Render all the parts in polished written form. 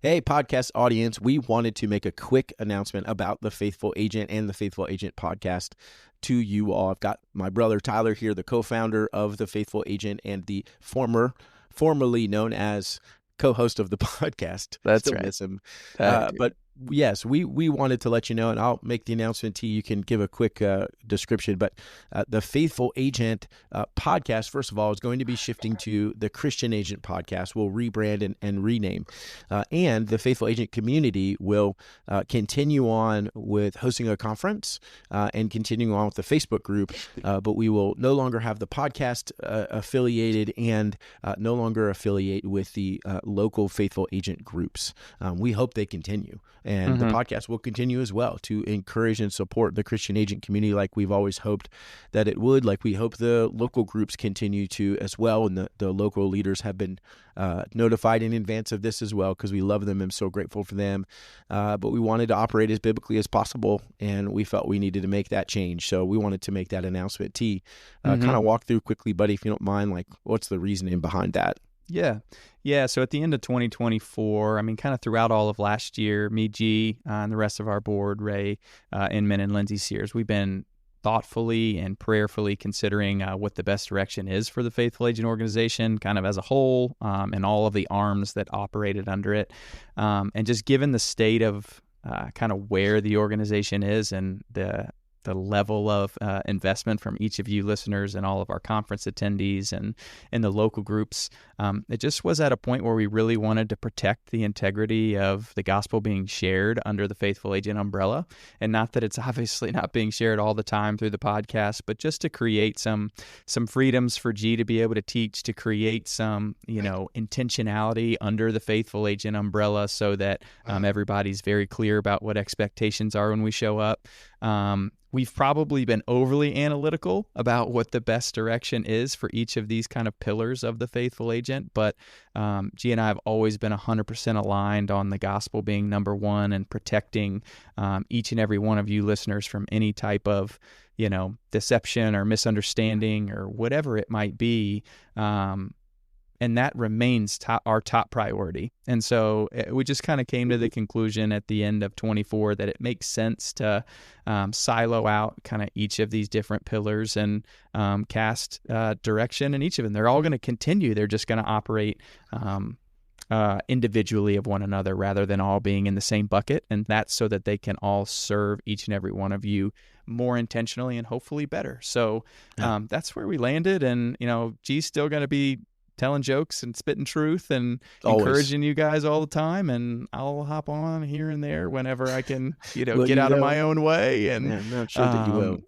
Hey, podcast audience, we wanted to make a quick announcement about the Faithful Agent and the Faithful Agent podcast to you all. I've got my brother Tyler here, the co-founder of the Faithful Agent and the formerly known as co-host of the podcast. That's Still right. miss him. But yes, we wanted to let you know, and I'll make the announcement to you. You can give a quick description, but the Faithful Agent podcast, first of all, is going to be shifting to the Christian Agent podcast. We'll rebrand and rename. And the Faithful Agent community will continue on with hosting a conference and continuing on with the Facebook group, but we will no longer have the podcast affiliated and no longer affiliate with the local Faithful Agent groups. We hope they continue. And the podcast will continue as well to encourage and support the Christian Agent community like we've always hoped that it would, like we hope the local groups continue to as well. And the local leaders have been notified in advance of this as well because we love them and so grateful for them. But we wanted to operate as biblically as possible, and we felt we needed to make that change. So we wanted to make that announcement. T, kind of walk through quickly, buddy, if you don't mind, like what's the reasoning behind that? Yeah. So at the end of 2024, kind of throughout all of last year, me, G, and the rest of our board, Ray, Inman, and Lindsay Sears, we've been thoughtfully and prayerfully considering what the best direction is for the Faithful Agent organization, kind of as a whole, and all of the arms that operated under it. And just given the state of kind of where the organization is and the level of investment from each of you listeners and all of our conference attendees and the local groups, it just was at a point where we really wanted to protect the integrity of the gospel being shared under the Faithful Agent umbrella. And not that it's obviously not being shared all the time through the podcast, but just to create some freedoms for G to be able to teach, to create some, intentionality under the Faithful Agent umbrella so that everybody's very clear about what expectations are when we show up. We've probably been overly analytical about what the best direction is for each of these kind of pillars of the Faithful Agent, but G and I have always been 100% aligned on the gospel being number one and protecting each and every one of you listeners from any type of, deception or misunderstanding or whatever it might be. And that remains our top priority. And so we just kind of came to the conclusion at the end of 24 that it makes sense to silo out kind of each of these different pillars and cast direction in each of them. They're all going to continue. They're just going to operate individually of one another rather than all being in the same bucket. And that's so that they can all serve each and every one of you more intentionally and hopefully better. So that's where we landed. And, G's still going to be telling jokes and spitting truth and encouraging you guys all the time. And I'll hop on here and there whenever I can, get out of my own way. And I'm not sure that you will.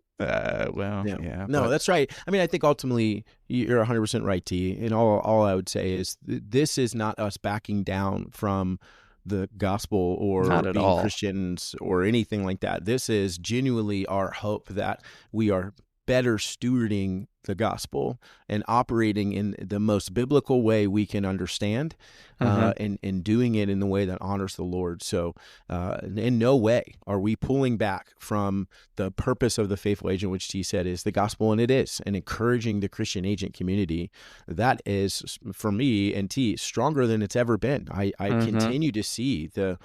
No, that's right. I think ultimately you're 100% right, T. And all I would say is this is not us backing down from the gospel or being Christians or anything like that. This is genuinely our hope that we are better stewarding the gospel and operating in the most biblical way we can understand, and doing it in the way that honors the Lord. So in no way are we pulling back from the purpose of the Faithful Agent, which T said is the gospel, and it is, and encouraging the Christian Agent community. That is, for me and T, stronger than it's ever been. I continue to see the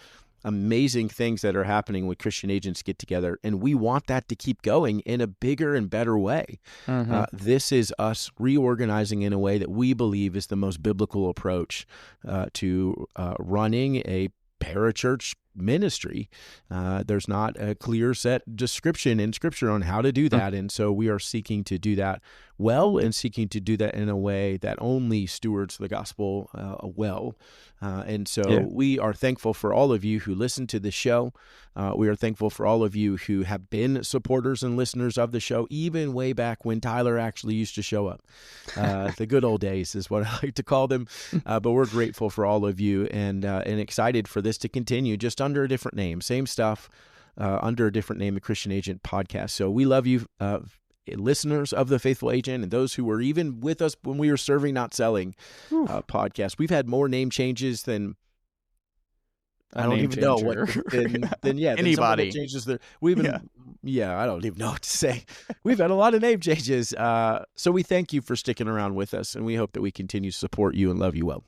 amazing things that are happening when Christian agents get together, and we want that to keep going in a bigger and better way. This is us reorganizing in a way that we believe is the most biblical approach to running a parachurch ministry. There's not a clear set description in Scripture on how to do that, and so we are seeking to do that well and seeking to do that in a way that only stewards the gospel well. And so we are thankful for all of you who listen to the show. We are thankful for all of you who have been supporters and listeners of the show, even way back when Tyler actually used to show up. The good old days is what I like to call them. But we're grateful for all of you and excited for this to continue just under a different name. Same stuff, under a different name, the Christian Agent Podcast. So we love you, listeners of the Faithful Agent and those who were even with us when we were Serving Not Selling podcast. We've had more name changes than I don't even know what than anybody changes there. We've been I don't even know what to say. We've had a lot of name changes. So we thank you for sticking around with us, and we hope that we continue to support you and love you well.